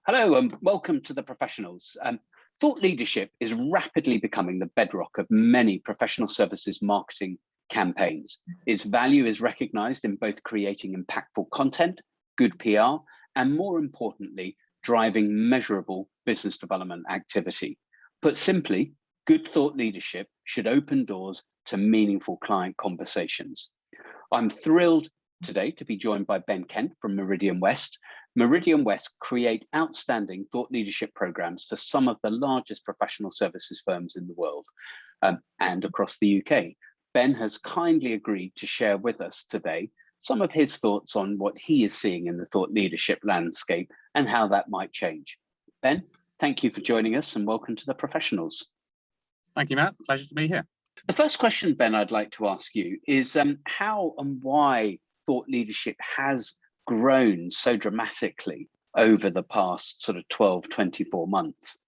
Hello and welcome to The Professionals. Thought leadership is rapidly becoming the bedrock of many professional services marketing campaigns. Its value is recognized in both creating impactful content, good PR, and more importantly, driving measurable business development activity. Put simply, good thought leadership should open doors to meaningful client conversations. I'm thrilled today to be joined by Ben Kent from Meridian West. Meridian West create outstanding thought leadership programs for some of the largest professional services firms in the world and across the UK. Ben has kindly agreed to share with us today some of his thoughts on what he is seeing in the thought leadership landscape and how that might change. Ben, thank you for joining us and welcome to The Professionals. Thank you, Matt. Pleasure to be here. The first question, Ben, I'd like to ask you is how and why thought leadership has grown so dramatically over the past sort of 12, 24 months?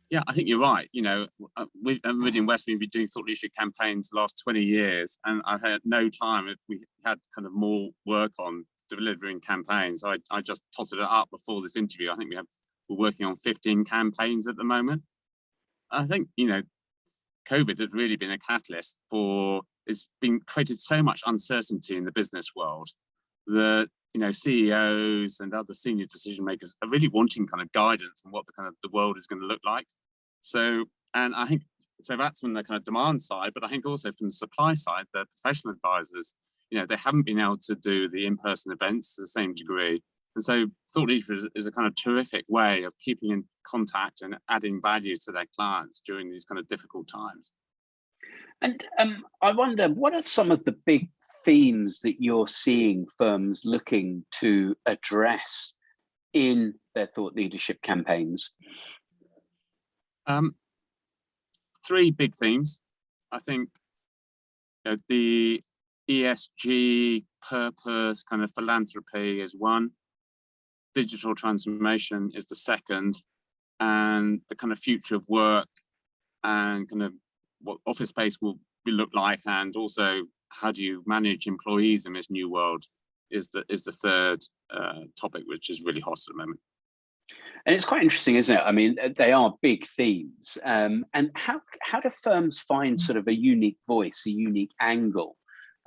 Yeah, I think you're right. You know, we at Meridian West, we've been doing thought leadership campaigns the last 20 years, and I've had no time if we had kind of more work on delivering campaigns. I just totted it up before this interview. I think we're working on 15 campaigns at the moment. I think, you know, COVID has really been a catalyst for, it's been created so much uncertainty in the business world that, you know, CEOs and other senior decision makers are really wanting kind of guidance on what the world is going to look like. So, and I think, so that's from the kind of demand side, but I think also from the supply side, the professional advisors, you know, they haven't been able to do the in-person events to the same degree. And so thought leadership is a kind of terrific way of keeping in contact and adding value to their clients during these kind of difficult times. And I wonder, what are some of the big themes that you're seeing firms looking to address in their thought leadership campaigns? Three big themes. I think, you know, the ESG, purpose, kind of philanthropy is one. Digital transformation is the second, and the kind of future of work and kind of what office space will look like, and also how do you manage employees in this new world is the third topic, which is really hot at the moment. And it's quite interesting, isn't it? I mean, they are big themes. And how do firms find sort of a unique voice, a unique angle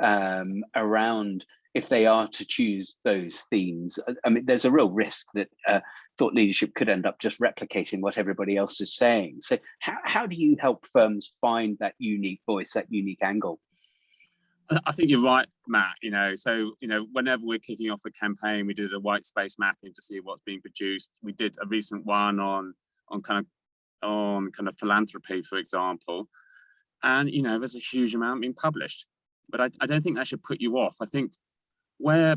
around if they are to choose those themes? I mean, there's a real risk that thought leadership could end up just replicating what everybody else is saying. So how do you help firms find that unique voice, that unique angle? I think you're right, Matt. You know, so, you know, whenever we're kicking off a campaign, we did a white space mapping to see what's being produced. We did a recent one on kind of philanthropy, for example. And, you know, there's a huge amount being published, but I don't think that should put you off. I think where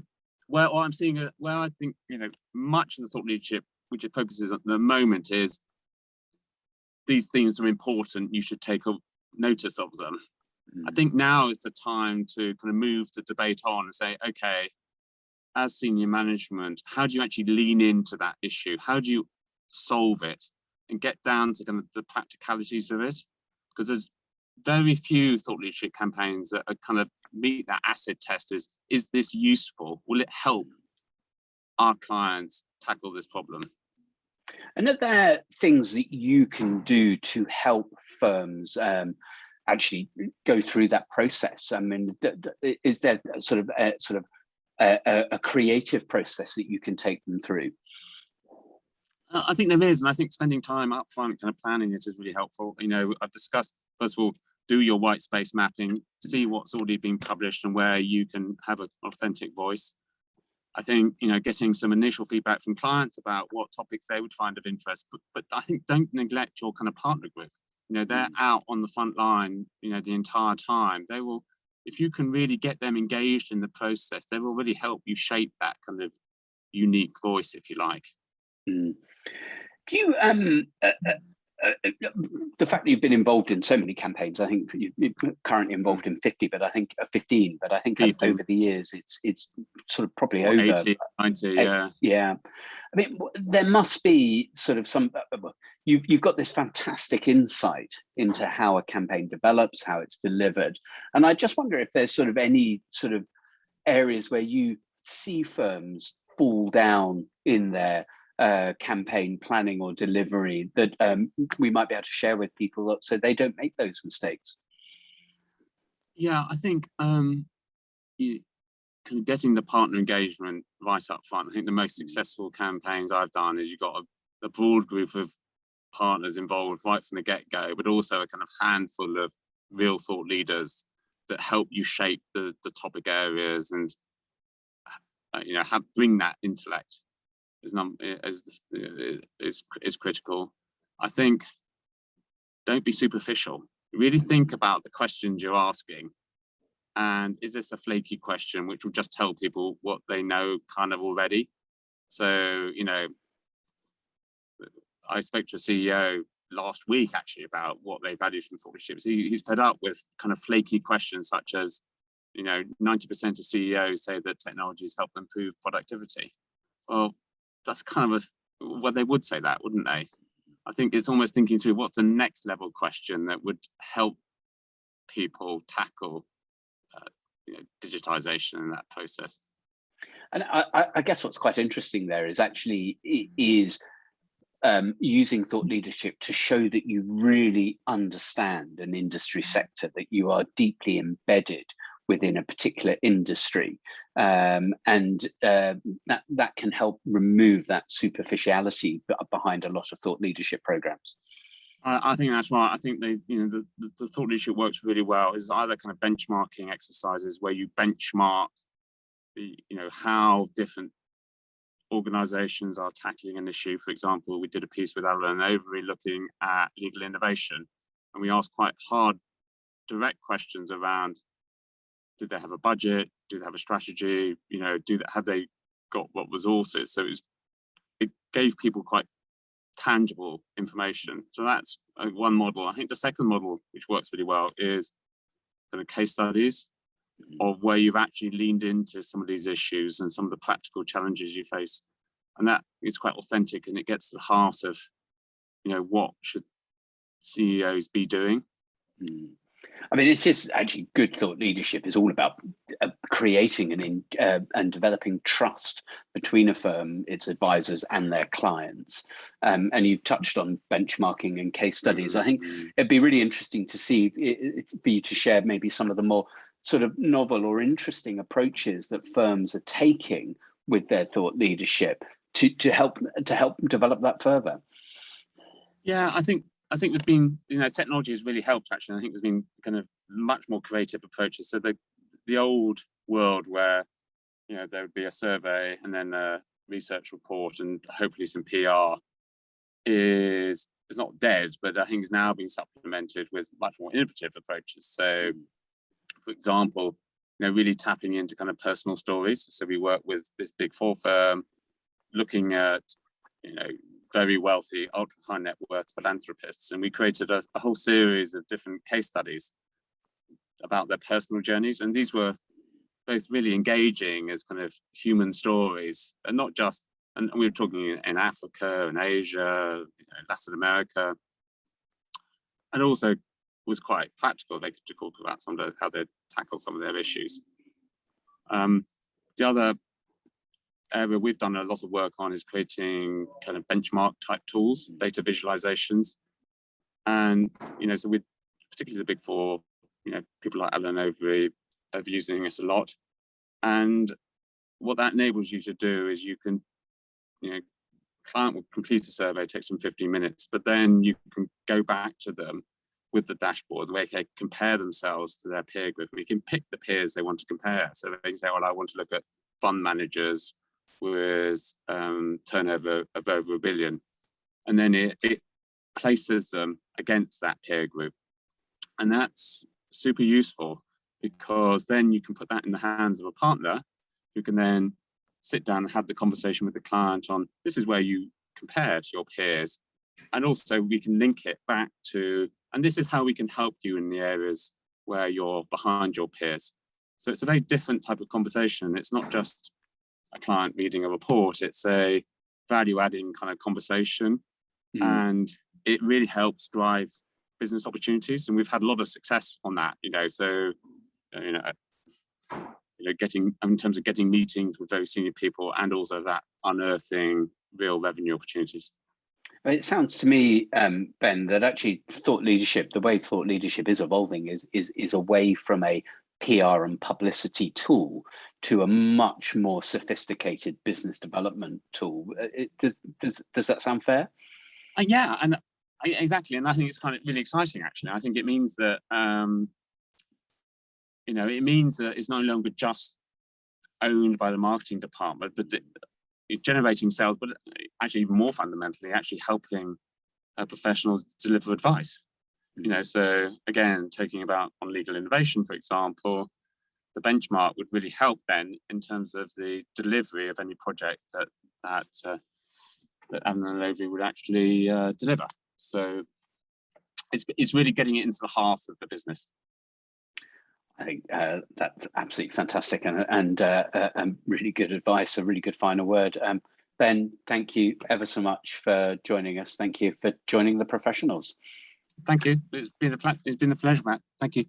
I'm seeing where I think, you know, much of the thought leadership which it focuses on at the moment is these themes are important. You should take notice of them. I think now is the time to kind of move the debate on and say, okay, as senior management, how do you actually lean into that issue? How do you solve it and get down to kind of the practicalities of it? Because there's very few thought leadership campaigns that are kind of meet that acid test. Is this useful? Will it help our clients tackle this problem? And are there things that you can do to help firms actually go through that process? I mean, is there sort of a creative process that you can take them through? I think there is, and I think spending time up front kind of planning it is really helpful. You know, I've discussed, first of all, do your white space mapping, see what's already been published and where you can have an authentic voice. I think, you know, getting some initial feedback from clients about what topics they would find of interest, but I think don't neglect your kind of partner group. You know, they're out on the front line, you know, the entire time. They will, if you can really get them engaged in the process, they will really help you shape that kind of unique voice, if you like. Do you, the fact that you've been involved in so many campaigns, I think you're currently involved in 15, but I think over the years, it's sort of probably over 80, 90, yeah. Yeah. I mean, there must be sort of some, you've got this fantastic insight into how a campaign develops, how it's delivered. And I just wonder if there's sort of any sort of areas where you see firms fall down in their campaign planning or delivery that we might be able to share with people so they don't make those mistakes. Yeah, I think getting the partner engagement right up front. I think the most successful campaigns I've done is you've got a broad group of partners involved right from the get-go, but also a kind of handful of real thought leaders that help you shape the topic areas and bring that intellect is critical. I think don't be superficial. Really think about the questions you're asking. And is this a flaky question which will just tell people what they know kind of already? So, I spoke to a CEO last week actually about what they value from thought leadership. So he's fed up with kind of flaky questions such as, 90% of CEOs say that technologies help improve productivity. Well, that's kind of they would say that, wouldn't they? I think it's almost thinking through what's the next level question that would help people tackle digitization in that process. And I guess what's quite interesting there is actually using thought leadership to show that you really understand an industry sector, that you are deeply embedded within a particular industry, and that can help remove that superficiality behind a lot of thought leadership programs. I think that's right. I think the thought leadership works really well is either kind of benchmarking exercises where you benchmark how different organizations are tackling an issue. For example, we did a piece with Allen Overy looking at legal innovation, and we asked quite hard, direct questions around: did they have a budget? Do they have a strategy? Have they got what resources? So it gave people quite tangible information. So that's one model. I think the second model, which works really well, is kind of case studies of where you've actually leaned into some of these issues and some of the practical challenges you face. And that is quite authentic, and it gets to the heart of, what should CEOs be doing. I mean, it's just actually good thought leadership is all about creating and developing trust between a firm, its advisors, and their clients. And you've touched on benchmarking and case studies. I think it'd be really interesting to see for you to share maybe some of the more sort of novel or interesting approaches that firms are taking with their thought leadership to help develop that further. Yeah, I think there's been, technology has really helped actually. I think there's been kind of much more creative approaches. So the old world where, there would be a survey and then a research report and hopefully some PR is not dead, but I think it's now being supplemented with much more innovative approaches. So, for example, really tapping into kind of personal stories. So we work with this Big Four firm looking at, very wealthy, ultra high net worth philanthropists. And we created a whole series of different case studies about their personal journeys. And these were both really engaging as kind of human stories, and not just, and we were talking in Africa and Asia, Latin America, and also was quite practical. They could talk about how they tackle some of their issues. The other area we've done a lot of work on is creating kind of benchmark type tools, data visualizations. And, so with particularly the Big Four, people like Allen Overy are using this a lot. And what that enables you to do is you can, client will complete a survey, it takes them 15 minutes, but then you can go back to them with the dashboard where they compare themselves to their peer group. We can pick the peers they want to compare. So they can say, well, I want to look at fund managers with turnover of over $1 billion. And then it places them against that peer group. And that's super useful because then you can put that in the hands of a partner who can then sit down and have the conversation with the client on this is where you compare to your peers. And also we can link it back to, and this is how we can help you in the areas where you're behind your peers. So it's a very different type of conversation. It's not just a client reading a report. It's value-adding kind of conversation, and it really helps drive business opportunities. And we've had a lot of success on that, so getting, in terms of getting meetings with very senior people, and also that unearthing real revenue opportunities. It sounds to me, Ben, that actually thought leadership, the way thought leadership is evolving, is away from a PR and publicity tool to a much more sophisticated business development tool. Does that sound fair? Yeah, and exactly, and I think it's kind of really exciting. Actually, I think it means that it means that it's no longer just owned by the marketing department, but generating sales, but actually even more fundamentally, actually helping professionals deliver advice. So again, talking about on legal innovation, for example, the benchmark would really help then in terms of the delivery of any project that Alan and Lovely would actually deliver. So it's really getting it into the heart of the business. I think that's absolutely fantastic and really good advice, a really good final word. Ben, thank you ever so much for joining us. Thank you for joining the professionals. Thank you. It's been a pleasure, Matt. Thank you.